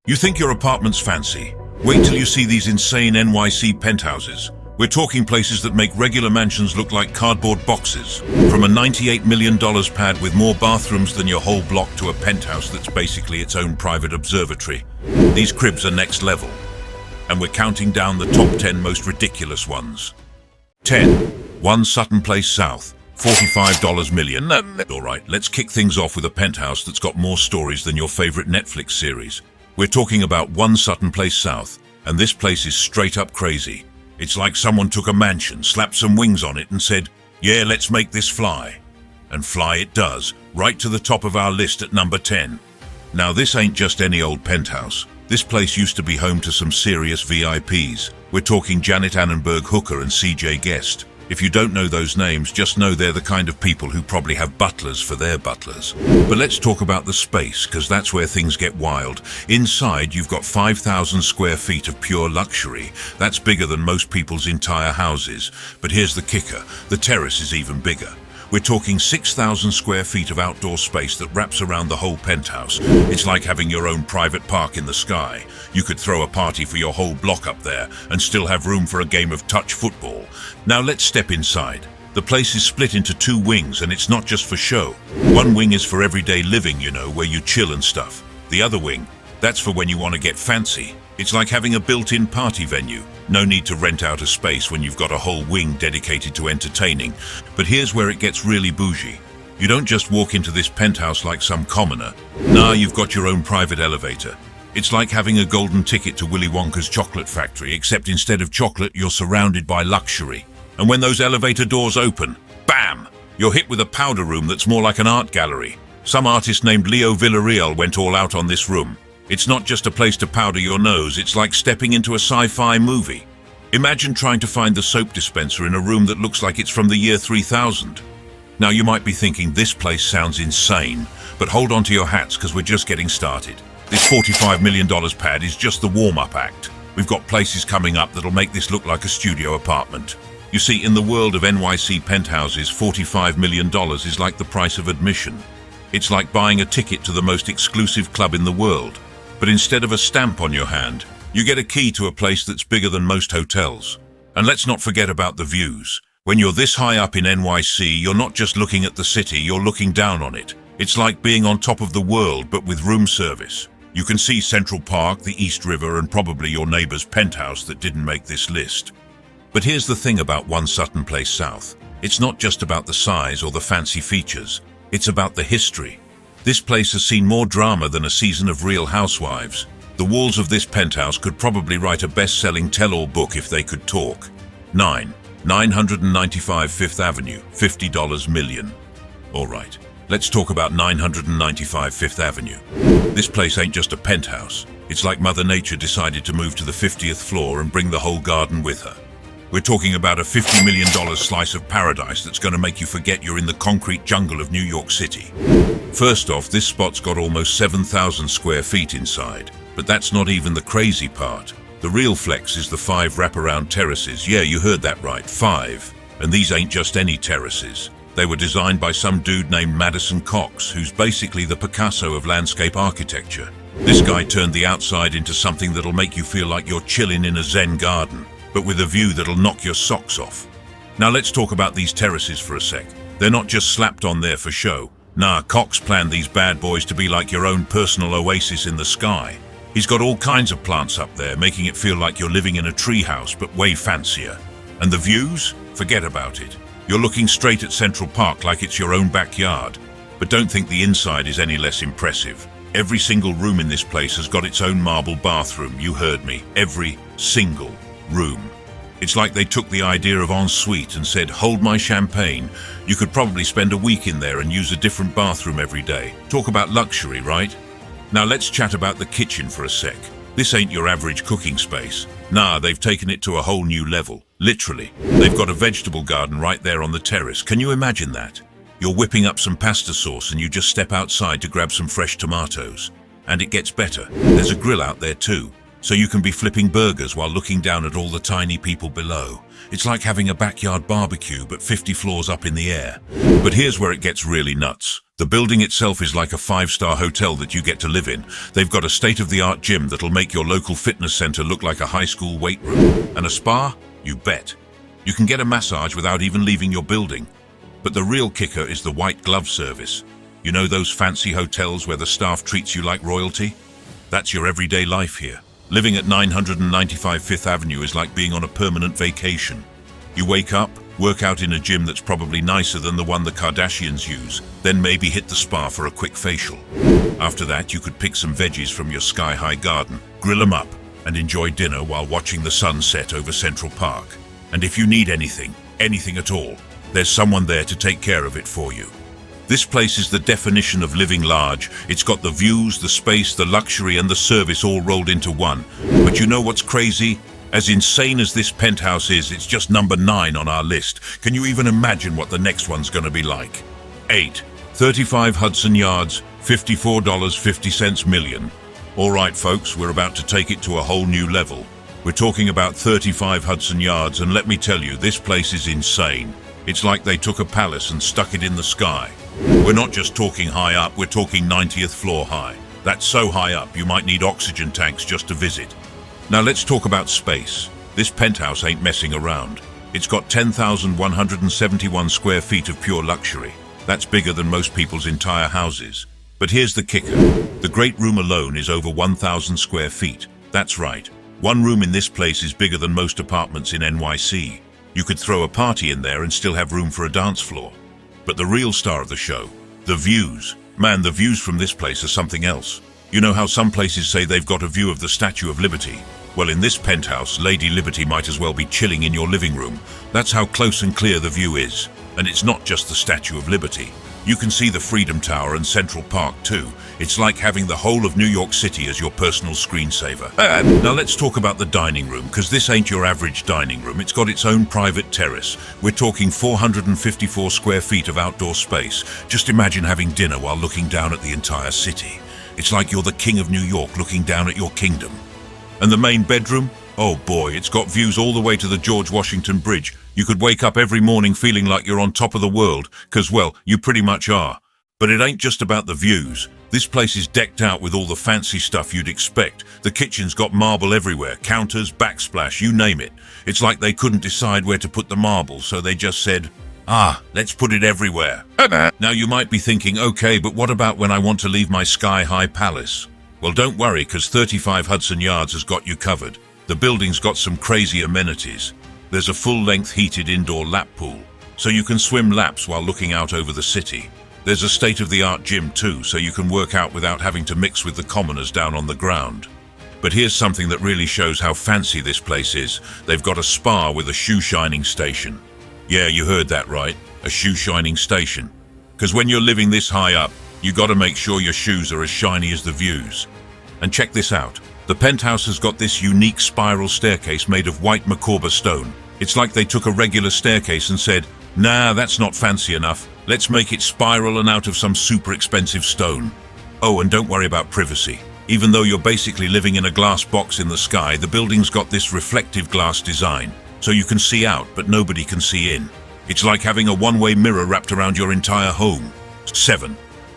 You think your apartment's fancy? Wait till you see these insane NYC penthouses. We're talking places that make regular mansions look like cardboard boxes. From a $98 million pad with more bathrooms than your whole block to a penthouse that's basically its own private observatory. These cribs are next level. And we're counting down the top 10 most ridiculous ones. 10. 1 Sutton Place South. $45 million. Alright, let's kick things off with a penthouse that's got more stories than your favorite Netflix series. We're talking about 1 Sutton Place South, and this place is straight up crazy. It's like someone took a mansion, slapped some wings on it and said, yeah, let's make this fly. And fly it does, right to the top of our list at number 10. Now this ain't just any old penthouse. This place used to be home to some serious VIPs. We're talking Janet Annenberg Hooker and CJ Guest. If you don't know those names, just know they're the kind of people who probably have butlers for their butlers. But let's talk about the space, because that's where things get wild. Inside, you've got 5,000 square feet of pure luxury. That's bigger than most people's entire houses. But here's the kicker, the terrace is even bigger. We're talking 6,000 square feet of outdoor space that wraps around the whole penthouse. It's like having your own private park in the sky. You could throw a party for your whole block up there and still have room for a game of touch football. Now let's step inside. The place is split into 2 wings, and it's not just for show. One wing is for everyday living, you know, where you chill and stuff. The other wing, that's for when you want to get fancy. It's like having a built-in party venue. No need to rent out a space when you've got a whole wing dedicated to entertaining. But here's where it gets really bougie. You don't just walk into this penthouse like some commoner. Nah, you've got your own private elevator. It's like having a golden ticket to Willy Wonka's chocolate factory, except instead of chocolate, you're surrounded by luxury. And when those elevator doors open, bam! You're hit with a powder room that's more like an art gallery. Some artist named Leo Villarreal went all out on this room. It's not just a place to powder your nose, it's like stepping into a sci-fi movie. Imagine trying to find the soap dispenser in a room that looks like it's from the year 3000. Now you might be thinking this place sounds insane, but hold on to your hats because we're just getting started. This $45 million pad is just the warm-up act. We've got places coming up that'll make this look like a studio apartment. You see, in the world of NYC penthouses, $45 million is like the price of admission. It's like buying a ticket to the most exclusive club in the world. But instead of a stamp on your hand, you get a key to a place that's bigger than most hotels. And let's not forget about the views. When you're this high up in NYC, you're not just looking at the city, you're looking down on it. It's like being on top of the world, but with room service. You can see Central Park, the East River, and probably your neighbor's penthouse that didn't make this list. But here's the thing about 1 Sutton Place South. It's not just about the size or the fancy features. It's about the history. This place has seen more drama than a season of Real Housewives. The walls of this penthouse could probably write a best-selling tell-all book if they could talk. 9. 995 Fifth Avenue, $50 million. Alright, let's talk about 995 Fifth Avenue. This place ain't just a penthouse. It's like Mother Nature decided to move to the 50th floor and bring the whole garden with her. We're talking about a $50 million slice of paradise that's going to make you forget you're in the concrete jungle of New York City. First off, this spot's got almost 7,000 square feet inside. But that's not even the crazy part. The real flex is the 5 wraparound terraces. Yeah, you heard that right, 5. And these ain't just any terraces. They were designed by some dude named Madison Cox, who's basically the Picasso of landscape architecture. This guy turned the outside into something that'll make you feel like you're chilling in a Zen garden, but with a view that'll knock your socks off. Now let's talk about these terraces for a sec. They're not just slapped on there for show. Nah, Cox planned these bad boys to be like your own personal oasis in the sky. He's got all kinds of plants up there, making it feel like you're living in a treehouse, but way fancier. And the views? Forget about it. You're looking straight at Central Park like it's your own backyard. But don't think the inside is any less impressive. Every single room in this place has got its own marble bathroom, you heard me. Every single room. It's like they took the idea of ensuite and said, hold my champagne. You could probably spend a week in there and use a different bathroom every day. Talk about luxury, right? Now let's chat about the kitchen for a sec. This ain't your average cooking space. Nah, they've taken it to a whole new level. Literally. They've got a vegetable garden right there on the terrace. Can you imagine that? You're whipping up some pasta sauce and you just step outside to grab some fresh tomatoes. And it gets better. There's a grill out there too. so you can be flipping burgers while looking down at all the tiny people below. It's like having a backyard barbecue, but 50 floors up in the air. But here's where it gets really nuts. The building itself is like a 5-star hotel that you get to live in. They've got a state-of-the-art gym that'll make your local fitness center look like a high school weight room. And a spa? You bet. You can get a massage without even leaving your building. But the real kicker is the white glove service. You know those fancy hotels where the staff treats you like royalty? That's your everyday life here. Living at 995 Fifth Avenue is like being on a permanent vacation. You wake up, work out in a gym that's probably nicer than the one the Kardashians use, then maybe hit the spa for a quick facial. After that, you could pick some veggies from your sky-high garden, grill them up, and enjoy dinner while watching the sun set over Central Park. And if you need anything at all, there's someone there to take care of it for you. This place is the definition of living large. It's got the views, the space, the luxury, and the service all rolled into one. But you know what's crazy? As insane as this penthouse is, it's just number 9 on our list. Can you even imagine what the next one's gonna be like? 8. 35 Hudson Yards, $54.50 million. All right, folks, we're about to take it to a whole new level. We're talking about 35 Hudson Yards, and let me tell you, this place is insane. It's like they took a palace and stuck it in the sky. We're not just talking high up, we're talking 90th floor high. That's so high up, you might need oxygen tanks just to visit. Now let's talk about space. This penthouse ain't messing around. It's got 10,171 square feet of pure luxury. That's bigger than most people's entire houses. But here's the kicker. The great room alone is over 1,000 square feet. That's right. One room in this place is bigger than most apartments in NYC. You could throw a party in there and still have room for a dance floor. But the real star of the show, the views. Man, the views from this place are something else. You know how some places say they've got a view of the Statue of Liberty? Well, in this penthouse, Lady Liberty might as well be chilling in your living room. That's how close and clear the view is. And it's not just the Statue of Liberty. You can see the Freedom Tower and Central Park too. It's like having the whole of New York City as your personal screensaver. Now let's talk about the dining room, because this ain't your average dining room. It's got its own private terrace. We're talking 454 square feet of outdoor space. Just imagine having dinner while looking down at the entire city. It's like you're the king of New York looking down at your kingdom. And the main bedroom? Oh boy, it's got views all the way to the George Washington Bridge. You could wake up every morning feeling like you're on top of the world, because, well, you pretty much are. But it ain't just about the views. This place is decked out with all the fancy stuff you'd expect. The kitchen's got marble everywhere, counters, backsplash, you name it. It's like they couldn't decide where to put the marble, so they just said, let's put it everywhere. Now you might be thinking, okay, but what about when I want to leave my sky-high palace? Well, don't worry, because 35 Hudson Yards has got you covered. The building's got some crazy amenities. There's a full-length heated indoor lap pool, so you can swim laps while looking out over the city. There's a state-of-the-art gym too, so you can work out without having to mix with the commoners down on the ground. But here's something that really shows how fancy this place is. They've got a spa with a shoe-shining station. Yeah, you heard that right, a shoe-shining station. Because when you're living this high up, you gotta make sure your shoes are as shiny as the views. And check this out. The penthouse has got this unique spiral staircase made of white Macorba stone. It's like they took a regular staircase and said, nah, that's not fancy enough. Let's make it spiral and out of some super expensive stone. Oh, and don't worry about privacy. Even though you're basically living in a glass box in the sky, the building's got this reflective glass design. So you can see out, but nobody can see in. It's like having a one-way mirror wrapped around your entire home. 7.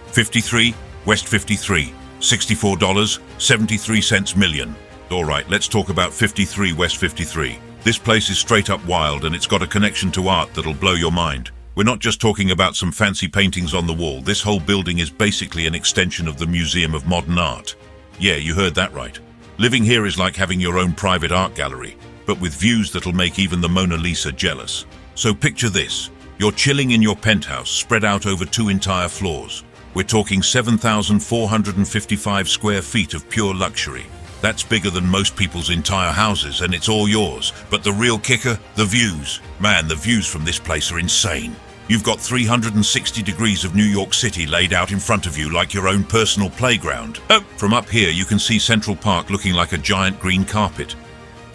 53 West 53. $64.73 million. All right, let's talk about 53 West 53. This place is straight up wild, and it's got a connection to art that'll blow your mind. We're not just talking about some fancy paintings on the wall. This whole building is basically an extension of the Museum of Modern Art. Yeah, you heard that right. Living here is like having your own private art gallery, but with views that'll make even the Mona Lisa jealous. So picture this. You're chilling in your penthouse, spread out over 2 entire floors. We're talking 7,455 square feet of pure luxury. That's bigger than most people's entire houses, and it's all yours. But the real kicker? The views. Man, the views from this place are insane. You've got 360 degrees of New York City laid out in front of you like your own personal playground. From up here, you can see Central Park looking like a giant green carpet.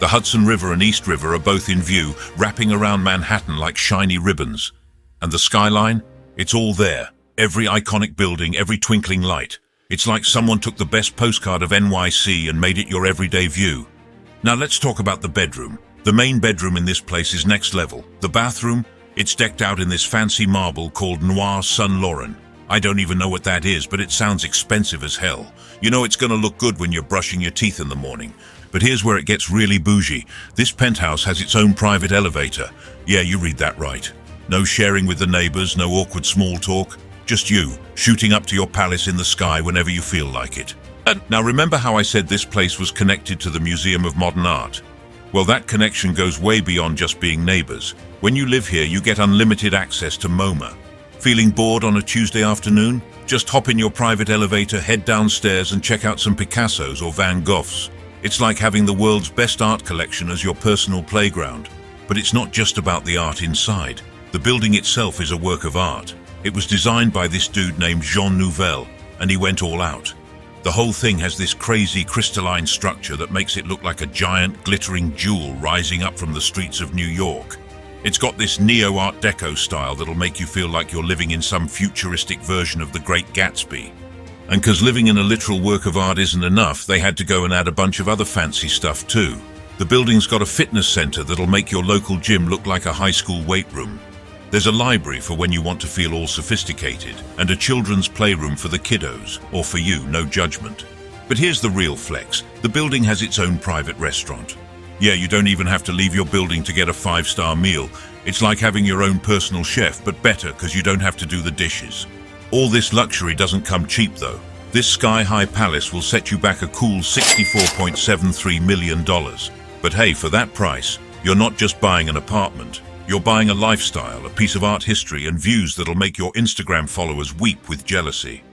The Hudson River and East River are both in view, wrapping around Manhattan like shiny ribbons. And the skyline? It's all there. Every iconic building, every twinkling light. It's like someone took the best postcard of NYC and made it your everyday view. Now let's talk about the bedroom. The main bedroom in this place is next level. The bathroom, it's decked out in this fancy marble called Noir Saint Laurent. I don't even know what that is, but it sounds expensive as hell. You know it's gonna look good when you're brushing your teeth in the morning. But here's where it gets really bougie. This penthouse has its own private elevator. Yeah, you read that right. No sharing with the neighbors, no awkward small talk. Just you, shooting up to your palace in the sky whenever you feel like it. And now remember how I said this place was connected to the Museum of Modern Art? Well, that connection goes way beyond just being neighbors. When you live here, you get unlimited access to MoMA. Feeling bored on a Tuesday afternoon? Just hop in your private elevator, head downstairs and check out some Picassos or Van Goghs. It's like having the world's best art collection as your personal playground. But it's not just about the art inside. The building itself is a work of art. It was designed by this dude named Jean Nouvel, and he went all out. The whole thing has this crazy crystalline structure that makes it look like a giant glittering jewel rising up from the streets of New York. It's got this neo-Art Deco style that'll make you feel like you're living in some futuristic version of The Great Gatsby. And because living in a literal work of art isn't enough, they had to go and add a bunch of other fancy stuff too. The building's got a fitness center that'll make your local gym look like a high school weight room. There's a library for when you want to feel all sophisticated, and a children's playroom for the kiddos, or for you, no judgment. But here's the real flex. The building has its own private restaurant. Yeah, you don't even have to leave your building to get a 5-star meal. It's like having your own personal chef, but better because you don't have to do the dishes. All this luxury doesn't come cheap though. This sky-high palace will set you back a cool $64.73 million. But hey, for that price, you're not just buying an apartment. You're buying a lifestyle, a piece of art history, and views that'll make your Instagram followers weep with jealousy.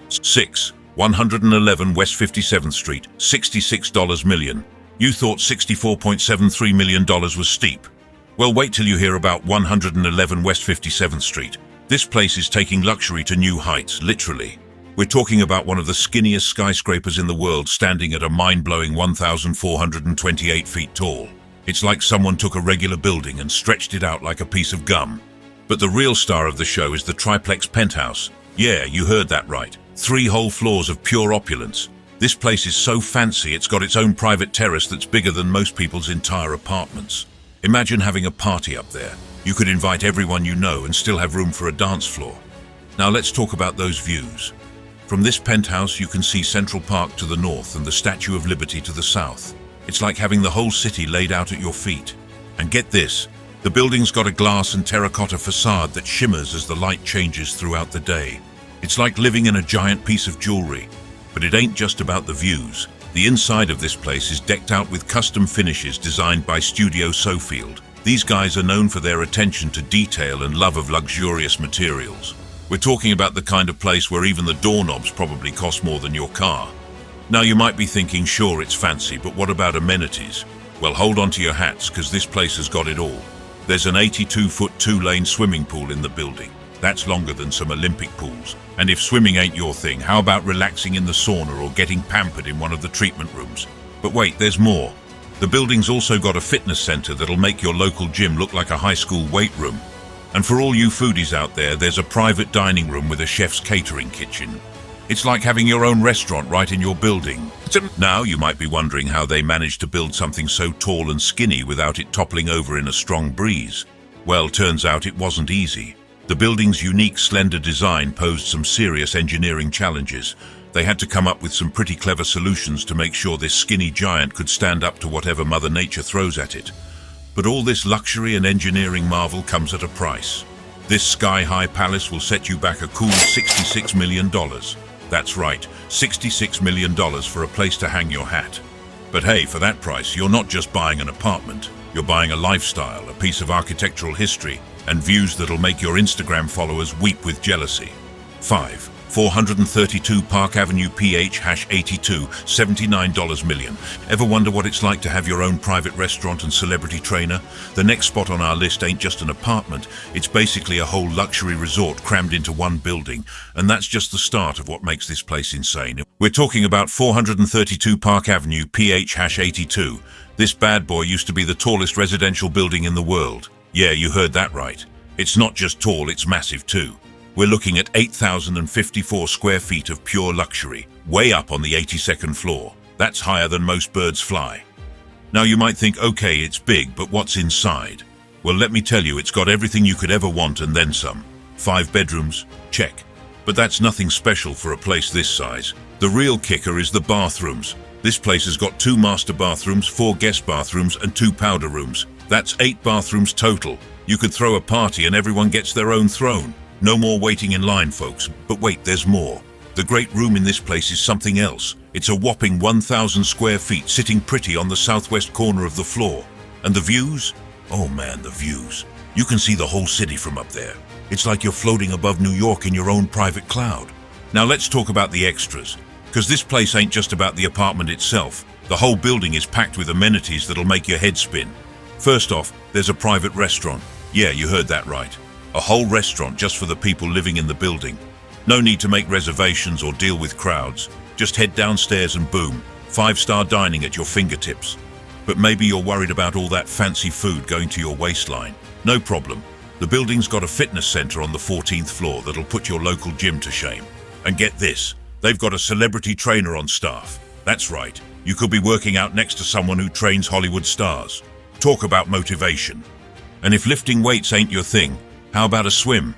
6. 111 West 57th Street, $66 million. You thought $64.73 million was steep. Well, wait till you hear about 111 West 57th Street. This place is taking luxury to new heights, literally. We're talking about one of the skinniest skyscrapers in the world, standing at a mind-blowing 1,428 feet tall. It's like someone took a regular building and stretched it out like a piece of gum. But the real star of the show is the triplex penthouse. Yeah, you heard that right. 3 whole floors of pure opulence. This place is so fancy it's got its own private terrace that's bigger than most people's entire apartments. Imagine having a party up there. You could invite everyone you know and still have room for a dance floor. Now let's talk about those views. From this penthouse you can see Central Park to the north and the Statue of Liberty to the south. It's like having the whole city laid out at your feet. And get this, the building's got a glass and terracotta facade that shimmers as the light changes throughout the day. It's like living in a giant piece of jewelry. But it ain't just about the views. The inside of this place is decked out with custom finishes designed by Studio Sofield. These guys are known for their attention to detail and love of luxurious materials. We're talking about the kind of place where even the doorknobs probably cost more than your car. Now you might be thinking, sure, it's fancy, but what about amenities? Well, hold on to your hats, because this place has got it all. There's an 82-foot 2-lane swimming pool in the building. That's longer than some Olympic pools. And if swimming ain't your thing, how about relaxing in the sauna or getting pampered in one of the treatment rooms? But wait, there's more. The building's also got a fitness center that'll make your local gym look like a high school weight room. And for all you foodies out there, there's a private dining room with a chef's catering kitchen. It's like having your own restaurant right in your building. Now you might be wondering how they managed to build something so tall and skinny without it toppling over in a strong breeze. Well, turns out it wasn't easy. The building's unique slender design posed some serious engineering challenges. They had to come up with some pretty clever solutions to make sure this skinny giant could stand up to whatever Mother Nature throws at it. But all this luxury and engineering marvel comes at a price. This sky-high palace will set you back a cool $66 million. That's right, $66 million for a place to hang your hat. But hey, for that price, you're not just buying an apartment. You're buying a lifestyle, a piece of architectural history, and views that'll make your Instagram followers weep with jealousy. 5. 432 Park Avenue PH-82, $79 million. Ever wonder what it's like to have your own private restaurant and celebrity trainer? The next spot on our list ain't just an apartment, it's basically a whole luxury resort crammed into one building, and that's just the start of what makes this place insane. We're talking about 432 Park Avenue PH-82. This bad boy used to be the tallest residential building in the world. Yeah, you heard that right. It's not just tall, it's massive too. We're looking at 8,054 square feet of pure luxury, way up on the 82nd floor. That's higher than most birds fly. Now you might think, okay, it's big, but what's inside? Well, let me tell you, it's got everything you could ever want and then some. 5 bedrooms? Check. But that's nothing special for a place this size. The real kicker is the bathrooms. This place has got 2 master bathrooms, 4 guest bathrooms, and 2 powder rooms. That's 8 bathrooms total. You could throw a party and everyone gets their own throne. No more waiting in line, folks. But wait, there's more. The great room in this place is something else. It's a whopping 1,000 square feet, sitting pretty on the southwest corner of the floor. And the views? Oh man, the views. You can see the whole city from up there. It's like you're floating above New York in your own private cloud. Now let's talk about the extras. Because this place ain't just about the apartment itself. The whole building is packed with amenities that'll make your head spin. First off, there's a private restaurant. Yeah, you heard that right. A whole restaurant just for the people living in the building. No need to make reservations or deal with crowds. Just head downstairs and boom, 5-star dining at your fingertips. But maybe you're worried about all that fancy food going to your waistline. No problem. The building's got a fitness center on the 14th floor that'll put your local gym to shame. And get this, they've got a celebrity trainer on staff. That's right, you could be working out next to someone who trains Hollywood stars. Talk about motivation. And if lifting weights ain't your thing, how about a swim?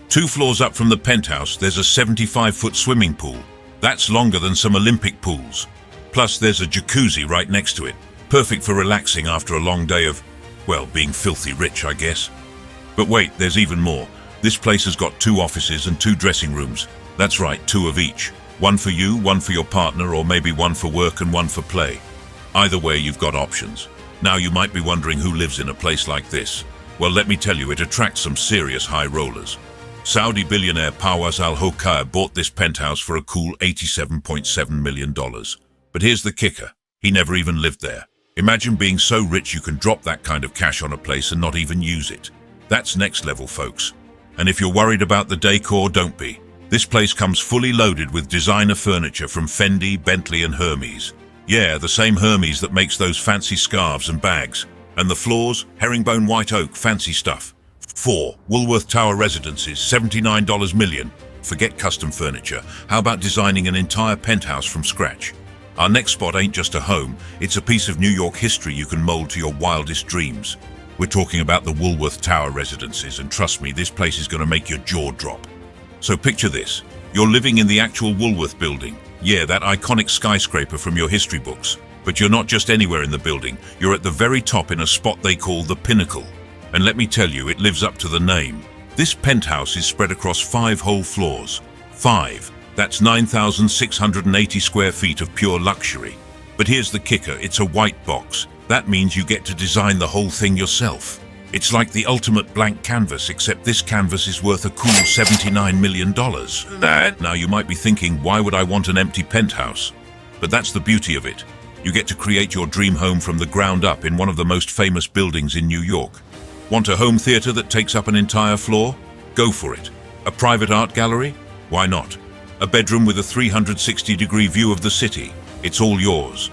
2 floors up from the penthouse, there's a 75-foot swimming pool. That's longer than some Olympic pools. Plus, there's a jacuzzi right next to it. Perfect for relaxing after a long day of, well, being filthy rich, I guess. But wait, there's even more. This place has got 2 offices and 2 dressing rooms. That's right, 2 of each. One for you, one for your partner, or maybe one for work and one for play. Either way, you've got options. Now you might be wondering who lives in a place like this. Well, let me tell you, it attracts some serious high rollers. Saudi billionaire Fawaz Al-Hokair bought this penthouse for a cool $87.7 million. But here's the kicker. He never even lived there. Imagine being so rich you can drop that kind of cash on a place and not even use it. That's next level, folks. And if you're worried about the decor, don't be. This place comes fully loaded with designer furniture from Fendi, Bentley, and Hermes. Yeah, the same Hermes that makes those fancy scarves and bags. And the floors, herringbone white oak, fancy stuff. 4 Woolworth Tower residences, $79 million. Forget custom furniture. How about designing an entire penthouse from scratch? Our next spot ain't just a home, it's a piece of New York history you can mold to your wildest dreams. We're talking about the Woolworth Tower residences, and trust me, this place is going to make your jaw drop. So picture this. You're living in the actual Woolworth building. Yeah, that iconic skyscraper from your history books. But you're not just anywhere in the building. You're at the very top in a spot they call the Pinnacle. And let me tell you, it lives up to the name. This penthouse is spread across 5 whole floors. 5. That's 9,680 square feet of pure luxury. But here's the kicker, it's a white box. That means you get to design the whole thing yourself. It's like the ultimate blank canvas, except this canvas is worth a cool $79 million. Now you might be thinking, why would I want an empty penthouse? But that's the beauty of it. You get to create your dream home from the ground up in one of the most famous buildings in New York. Want a home theater that takes up an entire floor? Go for it. A private art gallery? Why not? A bedroom with a 360-degree view of the city? It's all yours.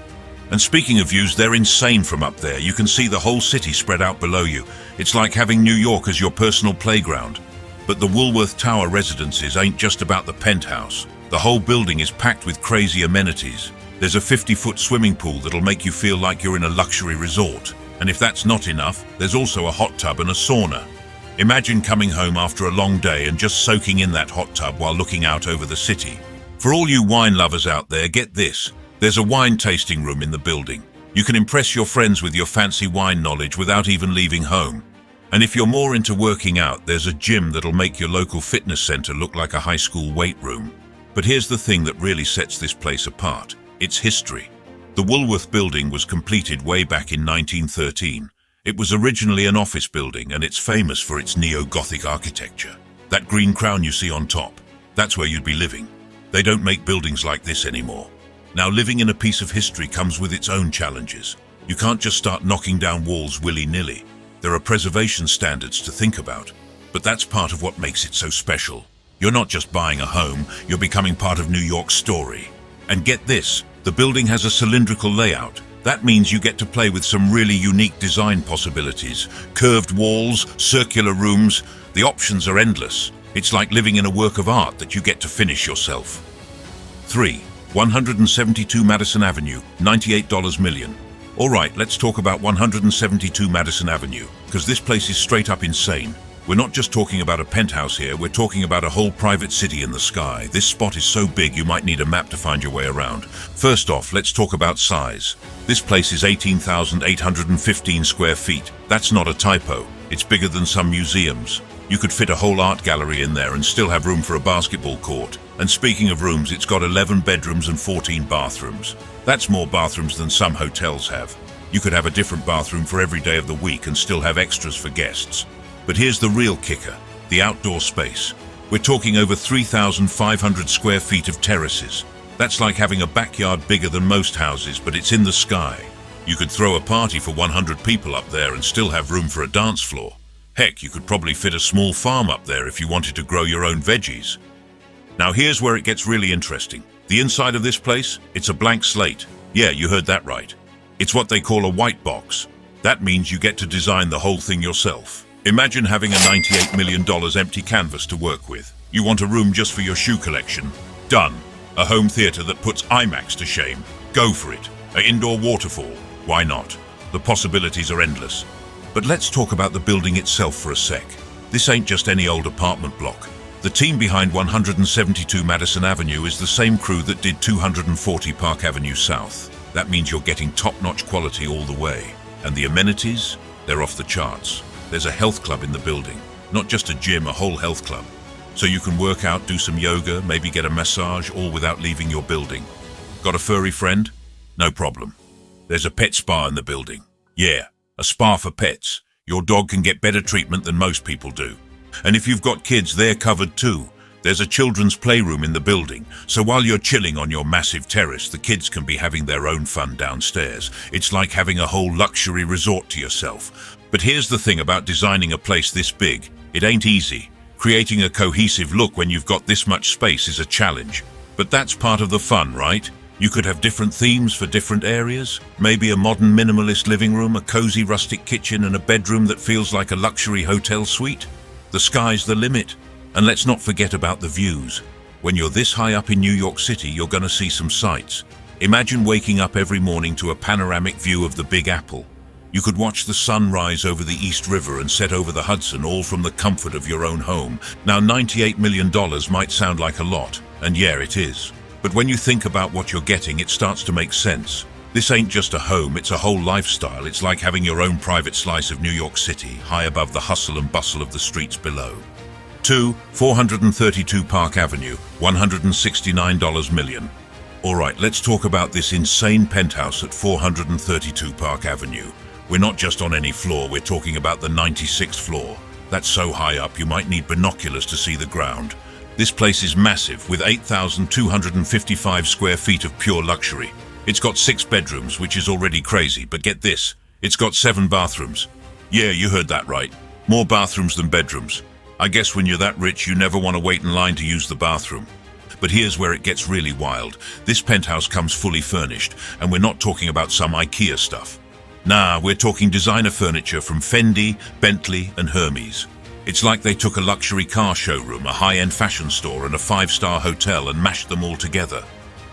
And speaking of views, they're insane from up there. You can see the whole city spread out below you. It's like having New York as your personal playground. But the Woolworth Tower residences ain't just about the penthouse. The whole building is packed with crazy amenities. There's a 50-foot swimming pool that'll make you feel like you're in a luxury resort. And if that's not enough, there's also a hot tub and a sauna. Imagine coming home after a long day and just soaking in that hot tub while looking out over the city. For all you wine lovers out there, get this. There's a wine tasting room in the building. You can impress your friends with your fancy wine knowledge without even leaving home. And if you're more into working out, there's a gym that'll make your local fitness center look like a high school weight room. But here's the thing that really sets this place apart. Its history. The Woolworth building was completed way back in 1913. It was originally an office building, and it's famous for its neo-Gothic architecture. That green crown you see on top, that's where you'd be living. They don't make buildings like this anymore. Now, living in a piece of history comes with its own challenges. You can't just start knocking down walls willy-nilly. There are preservation standards to think about. But that's part of what makes it so special. You're not just buying a home, you're becoming part of New York's story. And get this, the building has a cylindrical layout. That means you get to play with some really unique design possibilities. Curved walls, circular rooms, the options are endless. It's like living in a work of art that you get to finish yourself. 3. 172 Madison Avenue, $98 million. Alright, let's talk about 172 Madison Avenue, because this place is straight up insane. We're not just talking about a penthouse here, we're talking about a whole private city in the sky. This spot is so big you might need a map to find your way around. First off, let's talk about size. This place is 18,815 square feet. That's not a typo. It's bigger than some museums. You could fit a whole art gallery in there and still have room for a basketball court. And speaking of rooms, it's got 11 bedrooms and 14 bathrooms. That's more bathrooms than some hotels have. You could have a different bathroom for every day of the week and still have extras for guests. But here's the real kicker, the outdoor space. We're talking over 3,500 square feet of terraces. That's like having a backyard bigger than most houses, but it's in the sky. You could throw a party for 100 people up there and still have room for a dance floor. Heck, you could probably fit a small farm up there if you wanted to grow your own veggies. Now here's where it gets really interesting. The inside of this place, it's a blank slate. Yeah, you heard that right. It's what they call a white box. That means you get to design the whole thing yourself. Imagine having a $98 million empty canvas to work with. You want a room just for your shoe collection? Done. A home theater that puts IMAX to shame? Go for it. An indoor waterfall? Why not? The possibilities are endless. But let's talk about the building itself for a sec. This ain't just any old apartment block. The team behind 172 Madison Avenue is the same crew that did 240 Park Avenue South. That means you're getting top-notch quality all the way. And the amenities? They're off the charts. There's a health club in the building. Not just a gym, a whole health club. So you can work out, do some yoga, maybe get a massage, all without leaving your building. Got a furry friend? No problem. There's a pet spa in the building. Yeah, a spa for pets. Your dog can get better treatment than most people do. And if you've got kids, they're covered too. There's a children's playroom in the building, so while you're chilling on your massive terrace, the kids can be having their own fun downstairs. It's like having a whole luxury resort to yourself. But here's the thing about designing a place this big. It ain't easy. Creating a cohesive look when you've got this much space is a challenge. But that's part of the fun, right? You could have different themes for different areas. Maybe a modern minimalist living room, a cozy rustic kitchen, and a bedroom that feels like a luxury hotel suite. The sky's the limit. And let's not forget about the views. When you're this high up in New York City, you're gonna see some sights. Imagine waking up every morning to a panoramic view of the Big Apple. You could watch the sun rise over the East River and set over the Hudson, all from the comfort of your own home. Now, $98 million might sound like a lot, and yeah, it is. But when you think about what you're getting, it starts to make sense. This ain't just a home, it's a whole lifestyle. It's like having your own private slice of New York City, high above the hustle and bustle of the streets below. 2. 432 Park Avenue, $169 million. Alright, let's talk about this insane penthouse at 432 Park Avenue. We're not just on any floor, we're talking about the 96th floor. That's so high up you might need binoculars to see the ground. This place is massive, with 8,255 square feet of pure luxury. It's got 6 bedrooms, which is already crazy, but get this, it's got 7 bathrooms. Yeah, you heard that right. More bathrooms than bedrooms. I guess when you're that rich, you never want to wait in line to use the bathroom. But here's where it gets really wild. This penthouse comes fully furnished, and we're not talking about some IKEA stuff. Nah, we're talking designer furniture from Fendi, Bentley, and Hermes. It's like they took a luxury car showroom, a high-end fashion store, and a 5-star hotel and mashed them all together.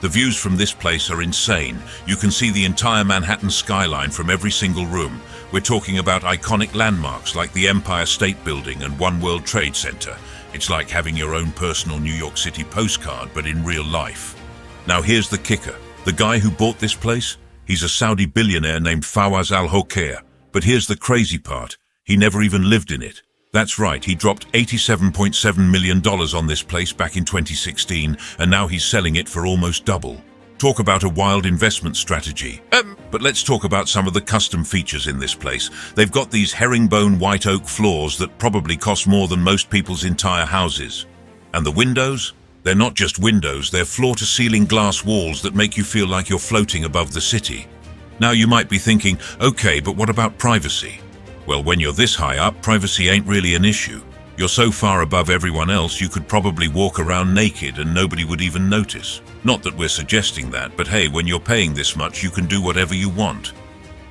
The views from this place are insane. You can see the entire Manhattan skyline from every single room. We're talking about iconic landmarks like the Empire State Building and One World Trade Center. It's like having your own personal New York City postcard, but in real life. Now here's the kicker. The guy who bought this place? He's a Saudi billionaire named Fawaz Al-Hokair. But here's the crazy part. He never even lived in it. That's right, he dropped $87.7 million on this place back in 2016, and now he's selling it for almost double. Talk about a wild investment strategy. But let's talk about some of the custom features in this place. They've got these herringbone white oak floors that probably cost more than most people's entire houses. And the windows? They're not just windows, they're floor-to-ceiling glass walls that make you feel like you're floating above the city. Now you might be thinking, okay, but what about privacy? Well, when you're this high up, privacy ain't really an issue. You're so far above everyone else, you could probably walk around naked and nobody would even notice. Not that we're suggesting that, but hey, when you're paying this much, you can do whatever you want.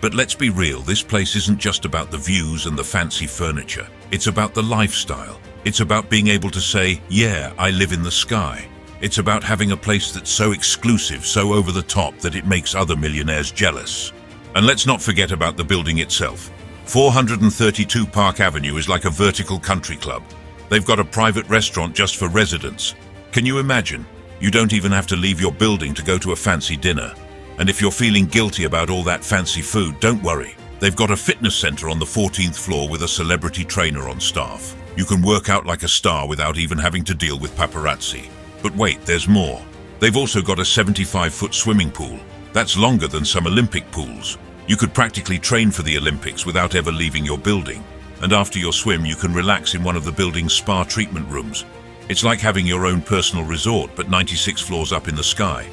But let's be real, this place isn't just about the views and the fancy furniture. It's about the lifestyle. It's about being able to say, yeah, I live in the sky. It's about having a place that's so exclusive, so over the top that it makes other millionaires jealous. And let's not forget about the building itself. 432 Park Avenue is like a vertical country club. They've got a private restaurant just for residents. Can you imagine? You don't even have to leave your building to go to a fancy dinner. And if you're feeling guilty about all that fancy food, don't worry. They've got a fitness center on the 14th floor with a celebrity trainer on staff. You can work out like a star without even having to deal with paparazzi. But wait, there's more. They've also got a 75-foot swimming pool. That's longer than some Olympic pools. You could practically train for the Olympics without ever leaving your building. And after your swim, you can relax in one of the building's spa treatment rooms. It's like having your own personal resort, but 96 floors up in the sky.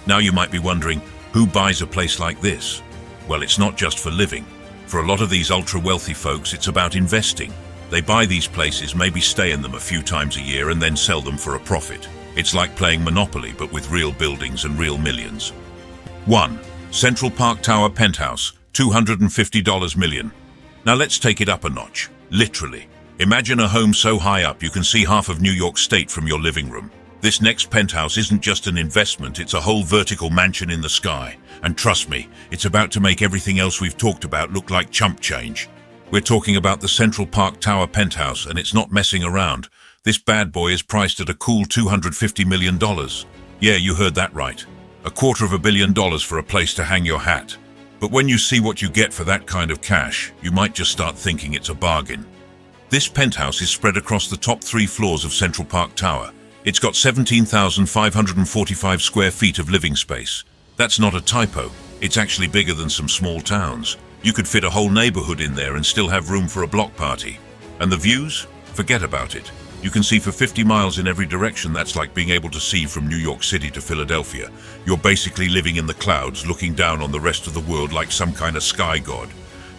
Now you might be wondering, who buys a place like this? Well, it's not just for living. For a lot of these ultra-wealthy folks, it's about investing. They buy these places, maybe stay in them a few times a year, and then sell them for a profit. It's like playing Monopoly, but with real buildings and real millions. 1. Central Park Tower Penthouse, $250 million. Now let's take it up a notch, literally. Imagine a home so high up you can see half of New York State from your living room. This next penthouse isn't just an investment, it's a whole vertical mansion in the sky. And trust me, it's about to make everything else we've talked about look like chump change. We're talking about the Central Park Tower Penthouse, and it's not messing around. This bad boy is priced at a cool $250 million. Yeah, you heard that right. $250 million for a place to hang your hat. But when you see what you get for that kind of cash, you might just start thinking it's a bargain. This penthouse is spread across the top 3 floors of Central Park Tower. It's got 17,545 square feet of living space. That's not a typo. It's actually bigger than some small towns. You could fit a whole neighborhood in there and still have room for a block party. And the views? Forget about it. You can see for 50 miles in every direction. That's like being able to see from New York City to Philadelphia. You're basically living in the clouds, looking down on the rest of the world like some kind of sky god.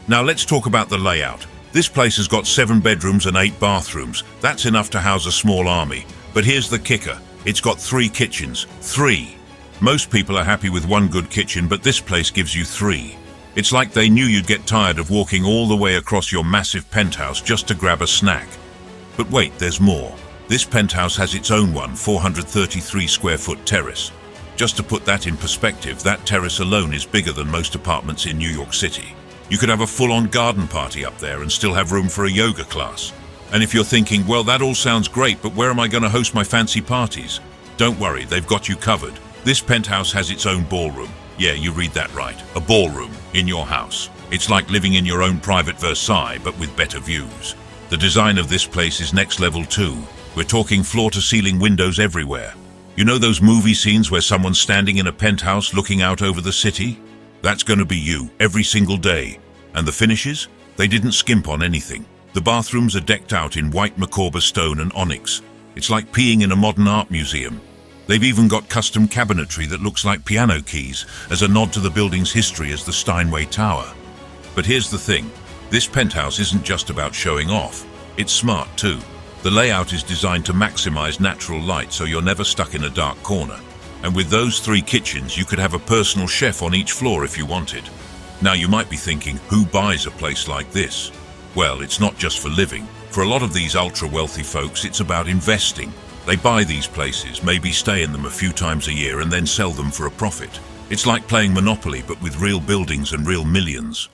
Now let's talk about the layout. This place has got 7 bedrooms and 8 bathrooms. That's enough to house a small army. But here's the kicker. It's got 3 kitchens. 3. Most people are happy with 1 good kitchen, but this place gives you 3. It's like they knew you'd get tired of walking all the way across your massive penthouse just to grab a snack. But wait, there's more. This penthouse has its own 433 square foot terrace. Just to put that in perspective, that terrace alone is bigger than most apartments in New York City. You could have a full-on garden party up there and still have room for a yoga class. And if you're thinking, well, that all sounds great, but where am I going to host my fancy parties? Don't worry, they've got you covered. This penthouse has its own ballroom. Yeah, you read that right. A ballroom in your house. It's like living in your own private Versailles, but with better views. The design of this place is next level too. We're talking floor-to-ceiling windows everywhere. You know those movie scenes where someone's standing in a penthouse looking out over the city? That's going to be you, every single day. And the finishes? They didn't skimp on anything. The bathrooms are decked out in white Macorba stone and onyx. It's like peeing in a modern art museum. They've even got custom cabinetry that looks like piano keys as a nod to the building's history as the Steinway Tower. But here's the thing. This penthouse isn't just about showing off. It's smart too. The layout is designed to maximize natural light so you're never stuck in a dark corner. And with those 3 kitchens, you could have a personal chef on each floor if you wanted. Now you might be thinking, who buys a place like this? Well, it's not just for living. For a lot of these ultra-wealthy folks, it's about investing. They buy these places, maybe stay in them a few times a year and then sell them for a profit. It's like playing Monopoly, but with real buildings and real millions.